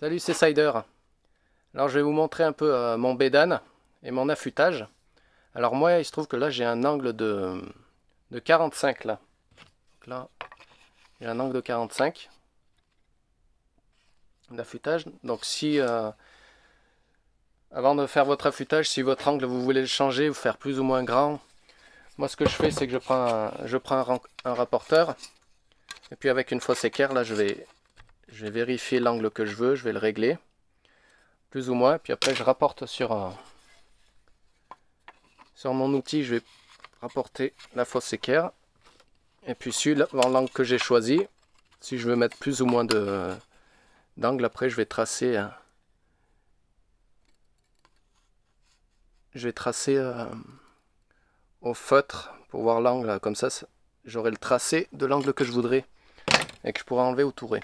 Salut, c'est Cider. Alors je vais vous montrer un peu mon bédane et mon affûtage. Alors moi, il se trouve que là j'ai un angle de 45 là. Donc là, j'ai un angle de 45 d'affûtage. Donc si avant de faire votre affûtage, si votre angle vous voulez le changer, vous faire plus ou moins grand, moi ce que je fais c'est que je prends un rapporteur et puis avec une fausse équerre là je vais vérifier l'angle que je veux, je vais le régler plus ou moins, puis après je rapporte sur mon outil, je vais rapporter la fausse équerre et puis suivant l'angle que j'ai choisi, si je veux mettre plus ou moins d'angle, après je vais tracer au feutre pour voir l'angle, comme ça j'aurai le tracé de l'angle que je voudrais et que je pourrai enlever ou tourer.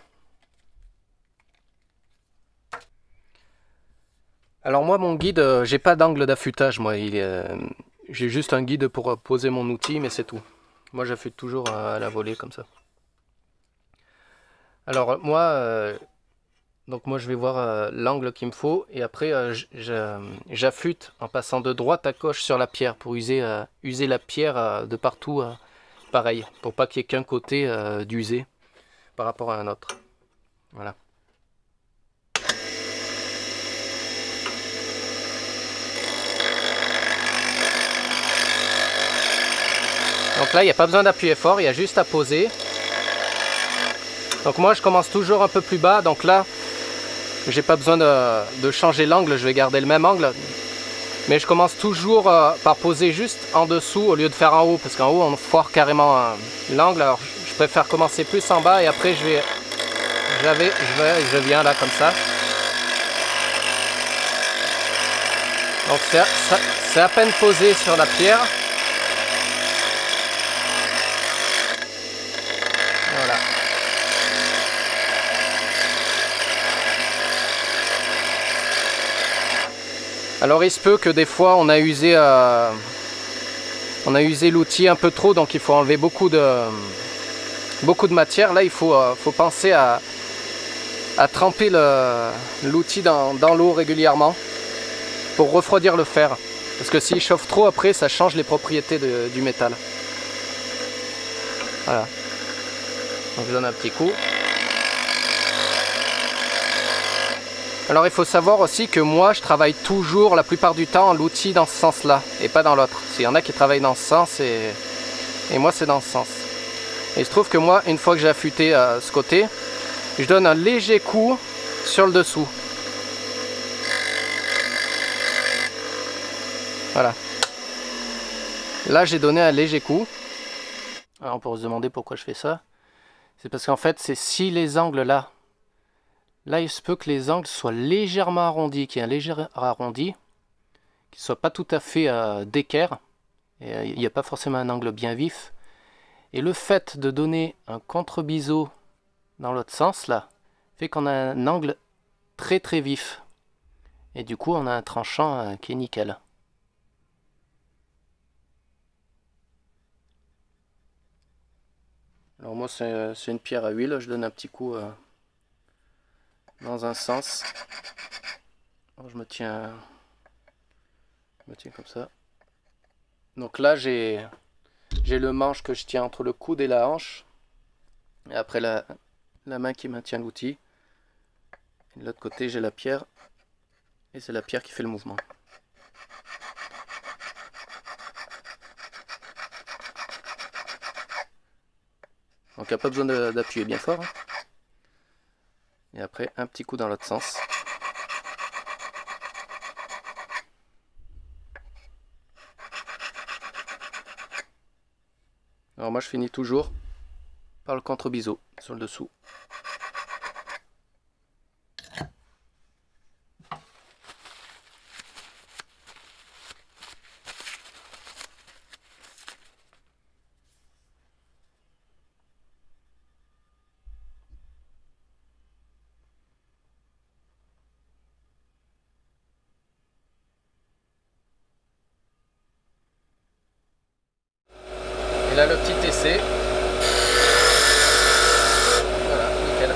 Alors moi mon guide, j'ai pas d'angle d'affûtage, moi j'ai juste un guide pour poser mon outil, mais c'est tout. Moi j'affûte toujours à la volée comme ça. Alors moi, donc moi je vais voir l'angle qu'il me faut et après j'affûte en passant de droite à gauche sur la pierre pour user la pierre de partout pareil, pour pas qu'il y ait qu'un côté d'usé par rapport à un autre. Voilà. Donc là il n'y a pas besoin d'appuyer fort, il y a juste à poser. Donc moi je commence toujours un peu plus bas, donc là j'ai pas besoin de changer l'angle, je vais garder le même angle. Mais je commence toujours par poser juste en dessous au lieu de faire en haut, parce qu'en haut on foire carrément l'angle. Alors je préfère commencer plus en bas et après je viens là comme ça. Donc c'est à peine posé sur la pierre. Voilà. Alors il se peut que des fois on a usé l'outil un peu trop, donc il faut enlever beaucoup de matière. Là il faut penser à tremper l'outil dans l'eau régulièrement pour refroidir le fer. Parce que s'il chauffe trop après ça change les propriétés du métal. Voilà. Donc je donne un petit coup. Alors il faut savoir aussi que moi je travaille toujours la plupart du temps l'outil dans ce sens là et pas dans l'autre. Il y en a qui travaillent dans ce sens et moi c'est dans ce sens. Et il se trouve que moi une fois que j'ai affûté ce côté, je donne un léger coup sur le dessous. Voilà. Là j'ai donné un léger coup. Alors on peut se demander pourquoi je fais ça. C'est parce qu'en fait c'est si les angles là, il se peut que les angles soient légèrement arrondis, qu'il y ait un léger arrondi, qu'il ne soit pas tout à fait d'équerre. Il n'y a pas forcément un angle bien vif. Et le fait de donner un contre-biseau dans l'autre sens, là, fait qu'on a un angle très très vif. Et du coup, on a un tranchant qui est nickel. Alors moi, c'est une pierre à huile, je donne un petit coup dans un sens. Alors, je me tiens comme ça. Donc là j'ai le manche que je tiens entre le coude et la hanche. Et après la main qui maintient l'outil. De l'autre côté j'ai la pierre. Et c'est la pierre qui fait le mouvement. Donc il n'y a pas besoin d'appuyer bien fort. Et après un petit coup dans l'autre sens. Alors moi je finis toujours par le contre-biseau sur le dessous. Et là le petit essai. Voilà, nickel.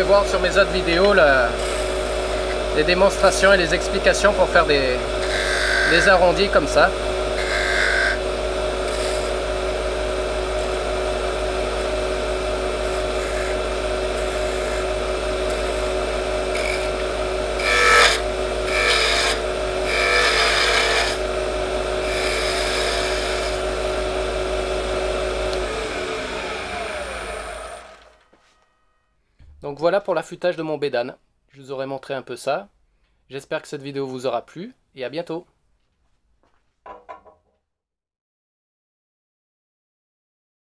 pouvez voir sur mes autres vidéos les démonstrations et les explications pour faire des arrondis comme ça. Donc voilà pour l'affûtage de mon bédane. Je vous aurais montré un peu ça. J'espère que cette vidéo vous aura plu et à bientôt.